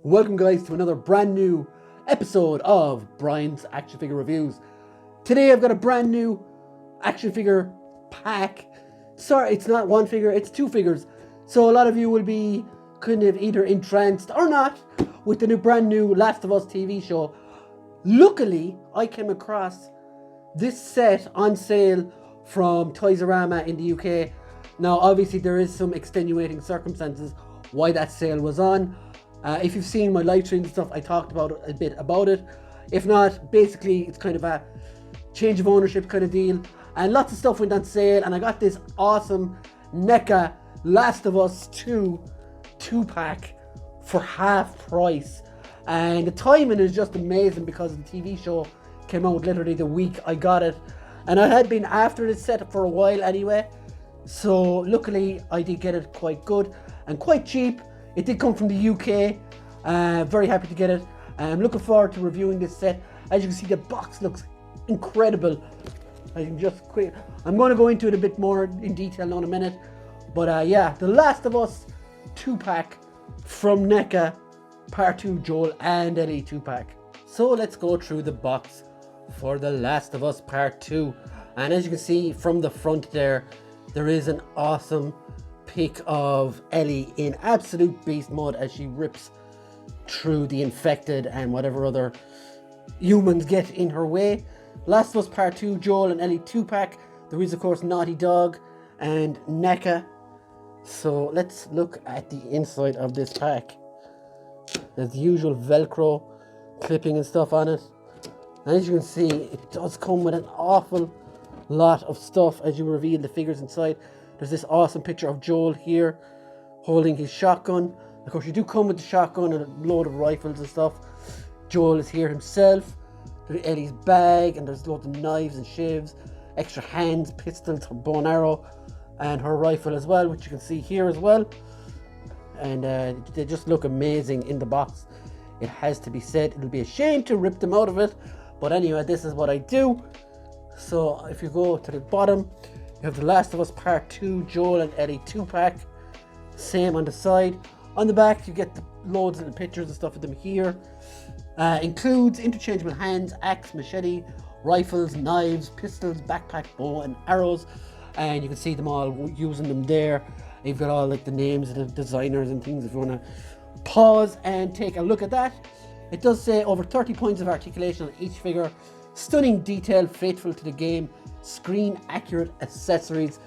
Welcome guys to another brand new episode of Brian's Action Figure Reviews. Today I've got a brand new action figure pack. Sorry, it's not one figure, it's two figures. So a lot of you will be kind of either entranced or not with the brand new Last of Us TV show. Luckily, I came across this set on sale from Toys R Us in the UK. Now obviously there is some extenuating circumstances why that sale was on. If you've seen my live stream and stuff, I talked about a bit about it. If not, basically it's kind of a change of ownership kind of deal, and lots of stuff went on sale, and I got this awesome NECA Last of US 2 2-pack for half price. And the timing is just amazing because the TV show came out literally the week I got it, and I had been after this set for a while anyway, so luckily I did get it quite good and quite cheap. It did come from the UK. Very happy to get it. I'm looking forward to reviewing this set. As you can see, the box looks incredible. I'm going to go into it a bit more in detail now in a minute. But yeah, the Last of Us 2-pack from NECA, Part 2 Joel and Ellie 2-pack. So let's go through the box for the Last of Us Part 2. And as you can see from the front there is an awesome pic of Ellie in absolute beast mode as she rips through the infected and whatever other humans get in her way. Last of Us Part 2 Joel and Ellie 2-pack. There is of course Naughty Dog and NECA. So let's look at the inside of this pack. There's the usual Velcro clipping and stuff on it. And as you can see, it does come with an awful lot of stuff as you reveal the figures inside. There's this awesome picture of Joel here holding his shotgun. Of course, you do come with the shotgun and a load of rifles and stuff. Joel is here himself. There's Ellie's bag, and there's loads of knives and shivs, extra hands, pistols, her bow and arrow, and her rifle as well, which you can see here as well. And they just look amazing in the box. It has to be said. It'll be a shame to rip them out of it, but anyway, this is what I do. So if you go to the bottom, you have the Last of Us Part 2 Joel and Ellie 2-pack. Same on the side. On the back, you get the loads of little pictures and stuff of them here. Includes interchangeable hands, axe, machete, rifles, knives, pistols, backpack, bow and arrows. And you can see them all using them there. You've got all like the names of the designers and things if you want to pause and take a look at that. It does say over 30 points of articulation on each figure. Stunning detail, faithful to the game. Screen accurate accessories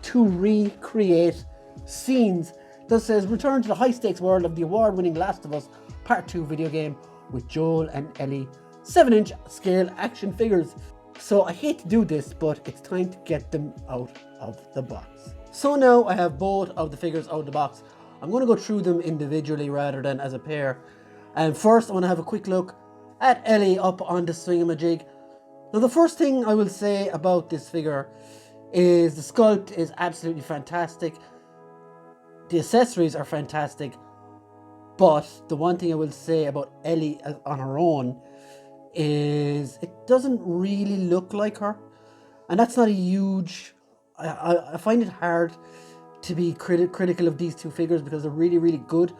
to recreate scenes. Thus says return to the high stakes world of the award winning Last of Us Part 2 video game with Joel and Ellie 7-inch scale action figures. So I hate to do this, but it's time to get them out of the box. So now I have both of the figures out of the box. I'm going to go through them individually rather than as a pair. And first I want to have a quick look at Ellie up on the swingamajig. Now the first thing I will say about this figure is the sculpt is absolutely fantastic. The accessories are fantastic. But the one thing I will say about Ellie on her own is it doesn't really look like her. And that's not a huge... I find it hard to be critical of these two figures because they're really, really good.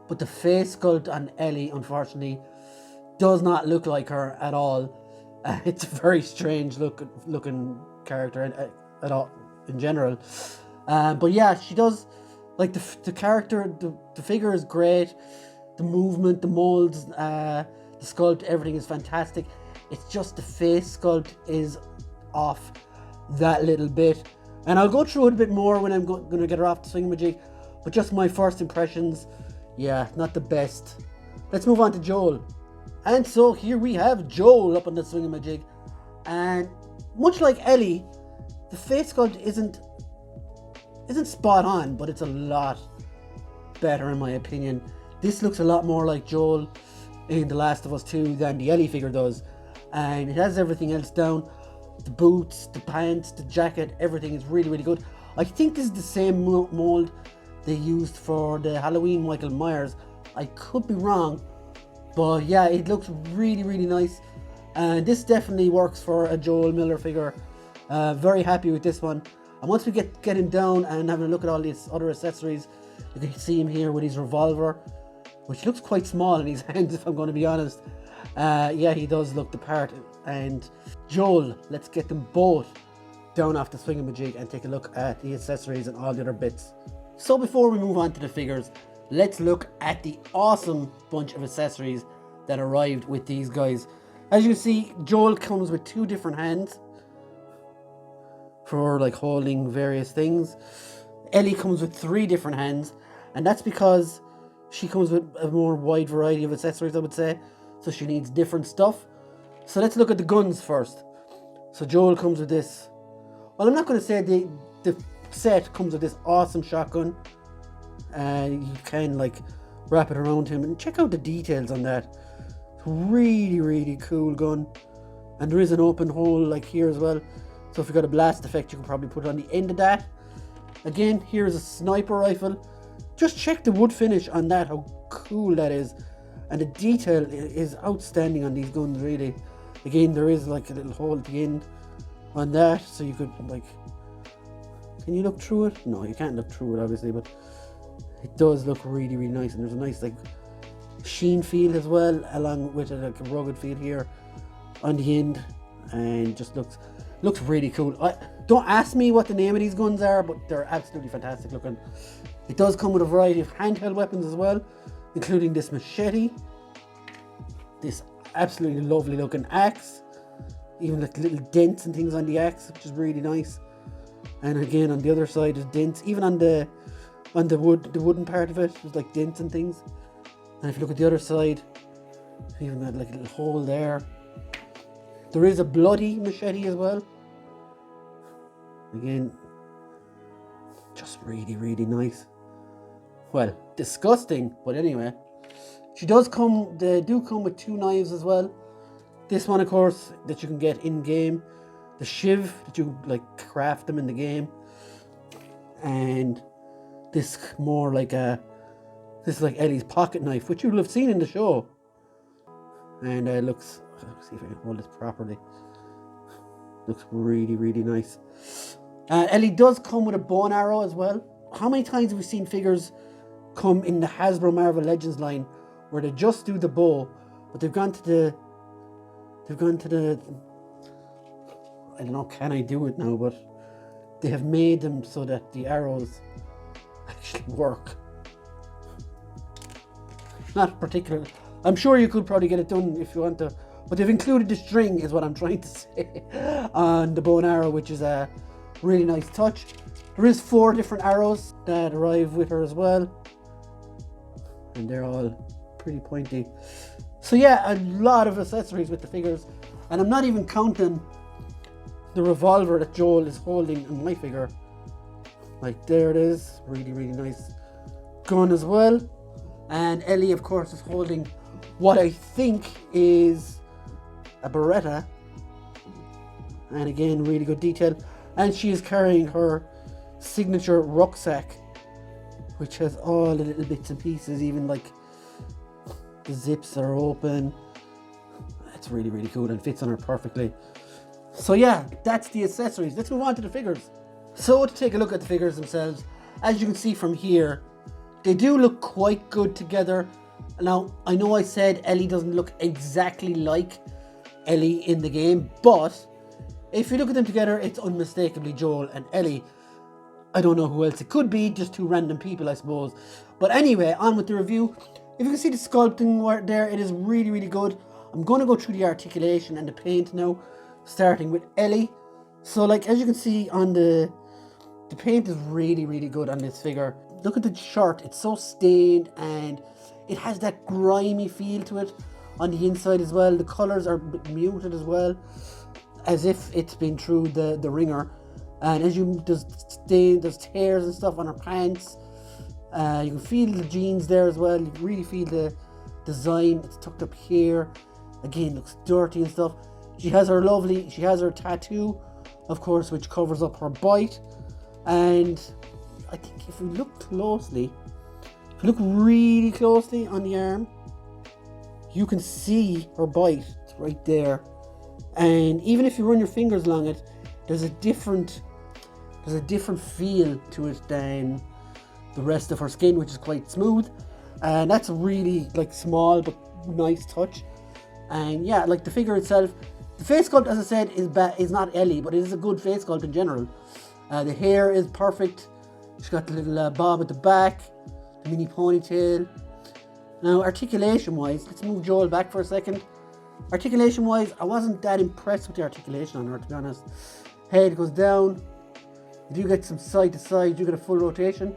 But the face sculpt on Ellie, unfortunately, does not look like her at all. It's a very strange looking character at all in general. But yeah, she does, like the character, the figure is great. The movement, the molds, the sculpt, everything is fantastic. It's just the face sculpt is off that little bit. And I'll go through it a bit more when I'm going to get her off the swingamajig. But just my first impressions, yeah, not the best. Let's move on to Joel. And so here we have Joel up on the swingamajig. And much like Ellie, the face sculpt isn't spot on, but it's a lot better in my opinion. This looks a lot more like Joel in The Last of Us 2 than the Ellie figure does. And it has everything else down. The boots, the pants, the jacket, everything is really, really good. I think this is the same mold they used for the Halloween Michael Myers. I could be wrong. But yeah, it looks really, really nice. And this definitely works for a Joel Miller figure. Very happy with this one. And once we get him down and having a look at all these other accessories, you can see him here with his revolver. which looks quite small in his hands, if I'm going to be honest. Yeah, he does look the part. And Joel, let's get them both down off the swingamajig and take a look at the accessories and all the other bits. So before we move on to the figures, let's look at the awesome bunch of accessories that arrived with these guys. As you see, Joel comes with 2 different hands for like holding various things. Ellie comes with 3 different hands, and that's because she comes with a more wide variety of accessories, I would say. So she needs different stuff. So let's look at the guns first. So Joel comes with this. Well, I'm not going to say the set comes with this awesome shotgun. You can like wrap it around him and check out the details on that. It's a really, really cool gun. And there is an open hole like here as well. So if you got a blast effect, you can probably put it on the end of that. Again, here's a sniper rifle. Just check the wood finish on that, how cool that is. And the detail is outstanding on these guns, really. Again, there is like a little hole at the end on that, so you could like, can you look through it? No, you can't look through it obviously, but it does look really, really nice. And there's a nice like sheen feel as well, along with like a rugged feel here on the end, and just looks really cool. Don't ask me what the name of these guns are, but they're absolutely fantastic looking. It does come with a variety of handheld weapons as well, including this machete, this absolutely lovely looking axe, even like little dents and things on the axe, which is really nice. And again, on the other side there's dents, even on the wooden part of it, there's like dents and things. And if you look at the other side, even got like a little hole there. There is a bloody machete as well. Again, just really, really nice. Well, disgusting, but anyway. They do come with 2 knives as well. This one, of course, that you can get in game. The shiv, that you like craft them in the game. And this more like this is like Ellie's pocket knife, which you'll have seen in the show. And looks, let's see if I can hold this properly. Looks really, really nice. Ellie does come with a bow and arrow as well. How many times have we seen figures come in the Hasbro Marvel Legends line where they just do the bow, but they've gone to the I don't know, can I do it now, but they have made them so that the arrows actually work. Not particular. I'm sure you could probably get it done if you want to, but they've included the string, is what I'm trying to say, on the bow and arrow, which is a really nice touch. There is 4 different arrows that arrive with her as well, and they're all pretty pointy. So yeah, a lot of accessories with the figures, and I'm not even counting the revolver that Joel is holding in my figure. Like, there it is, really, really nice gun as well. And Ellie, of course, is holding what I think is a Beretta, and again, really good detail. And she is carrying her signature rucksack, which has all the little bits and pieces, even like the zips that are open. It's really, really cool and fits on her perfectly. So yeah, that's the accessories. Let's move on to the figures. So to take a look at the figures themselves, as you can see from here, they do look quite good together. Now, I know I said Ellie doesn't look exactly like Ellie in the game, but if you look at them together, it's unmistakably Joel and Ellie. I don't know who else it could be, just 2 random people, I suppose. But anyway, on with the review. If you can see the sculpting right there, it is really, really good. I'm going to go through the articulation and the paint now, starting with Ellie. So like, as you can see on the paint is really, really good on this figure. Look at the shirt, it's so stained and it has that grimy feel to it on the inside as well. The colours are a bit muted as well, as if it's been through the wringer. And as there's tears and stuff on her pants. You can feel the jeans there as well. You can really feel the design. It's tucked up here. Again, looks dirty and stuff. She has her tattoo, of course, which covers up her bite. And I think if we look closely, if you look really closely on the arm, you can see her bite. It's right there. And even if you run your fingers along it, there's a different feel to it than the rest of her skin, which is quite smooth. And that's a really like small but nice touch. And yeah, like the figure itself, the face sculpt, as I said, is not Ellie, but it is a good face sculpt in general. The hair is perfect. She's got the little bob at the back, the mini ponytail. Now, articulation-wise, let's move Joel back for a second. Articulation-wise, I wasn't that impressed with the articulation on her, to be honest. Head goes down. You do get some side to side. You do get a full rotation.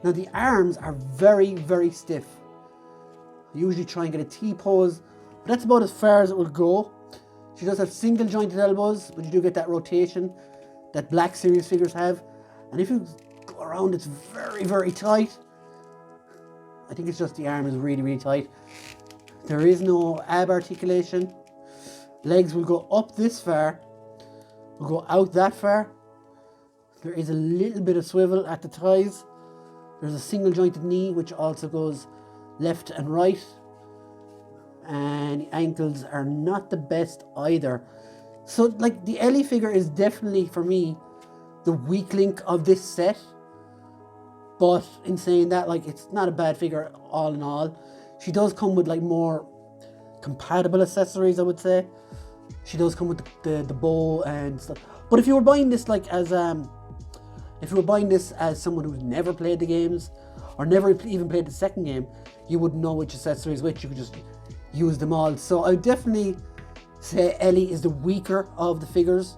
Now, the arms are very, very stiff. I usually try and get a T-pose, but that's about as far as it will go. She does have single jointed elbows, but you do get that rotation that Black Series figures have. And if you go around, it's very, very tight. I think it's just the arm is really, really tight. There is no ab articulation. Legs will go up this far, will go out that far. There is a little bit of swivel at the thighs. There's a single jointed knee, which also goes left and right. And the ankles are not the best either. So like the Ellie figure is definitely, for me, the weak link of this set. But in saying that, like, it's not a bad figure all in all. She does come with like more compatible accessories, I would say. She does come with the bow and stuff. But if you were buying this like as someone who's never played the games or never even played the second game, you wouldn't know which accessories which. You could just use them all. So I would definitely say Ellie is the weaker of the figures,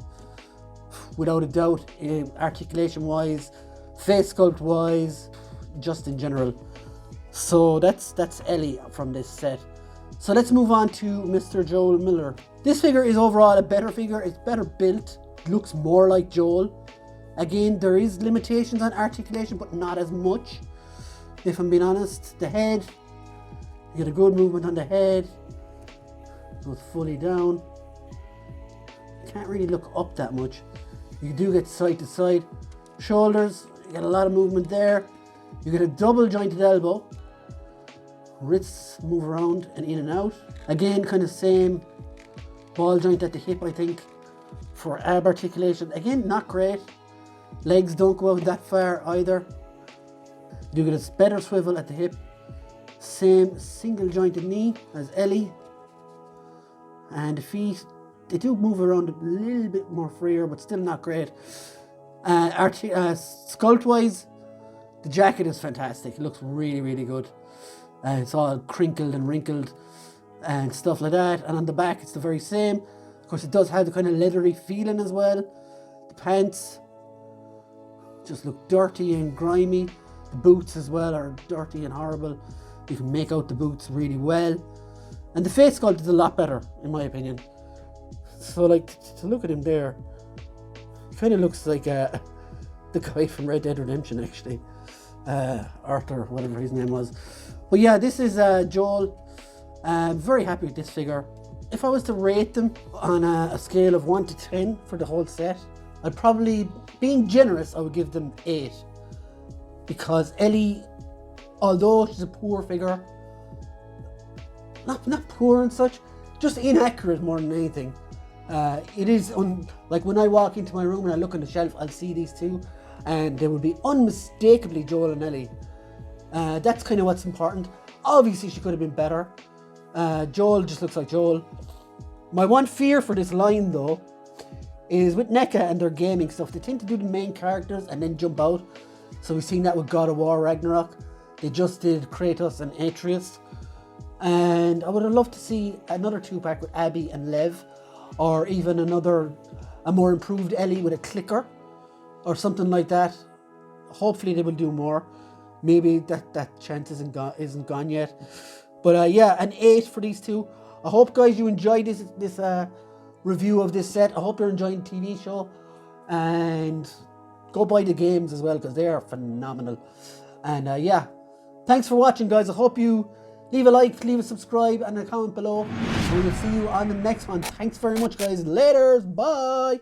without a doubt, articulation wise, face sculpt wise, just in general. So that's Ellie from this set. So let's move on to Mr. Joel Miller. This figure is overall a better figure. It's better built, looks more like Joel. Again, there is limitations on articulation, but not as much, if I'm being honest. The head, you get a good movement on the head, goes fully down. Can't really look up that much. You do get side to side. Shoulders, you get a lot of movement there. You get a double jointed elbow. Wrists move around and in and out. Again, kind of same ball joint at the hip, I think, for ab articulation. Again, not great. Legs don't go out that far either. You get a better swivel at the hip. Same single jointed knee as Ellie. And the feet, they do move around a little bit more freer, but still not great. Sculpt wise, the jacket is fantastic. It looks really, really good. It's all crinkled and wrinkled and stuff like that. And on the back, it's the very same. Of course, it does have the kind of leathery feeling as well. The pants just look dirty and grimy. The boots as well are dirty and horrible. You can make out the boots really well. And the face sculpt is a lot better, in my opinion. So, like, to look at him there, he kind of looks like the guy from Red Dead Redemption, actually. Arthur, whatever his name was. But yeah, this is Joel. I'm very happy with this figure. If I was to rate them on a scale of 1 to 10 for the whole set, I'd probably, being generous, I would give them 8. Because Ellie, although she's a poor figure, not poor and such, just inaccurate more than anything. It is, like when I walk into my room and I look on the shelf, I'll see these two, and they will be unmistakably Joel and Ellie. That's kind of what's important. Obviously, she could have been better. Joel just looks like Joel. My one fear for this line, though, is with NECA and their gaming stuff, they tend to do the main characters and then jump out. So we've seen that with God of War Ragnarok. They just did Kratos and Atreus. And I would have loved to see another 2-pack with Abby and Lev, or even a more improved Ellie with a clicker, or something like that. Hopefully they will do more. Maybe that chance isn't gone yet. But yeah, an 8 for these two. I hope, guys, you enjoyed this review of this set. I hope you're enjoying the TV show. And go buy the games as well, because they are phenomenal. And yeah, thanks for watching, guys. I hope you leave a like, leave a subscribe, and a comment below. We will see you on the next one. Thanks very much, guys. Laters. Bye.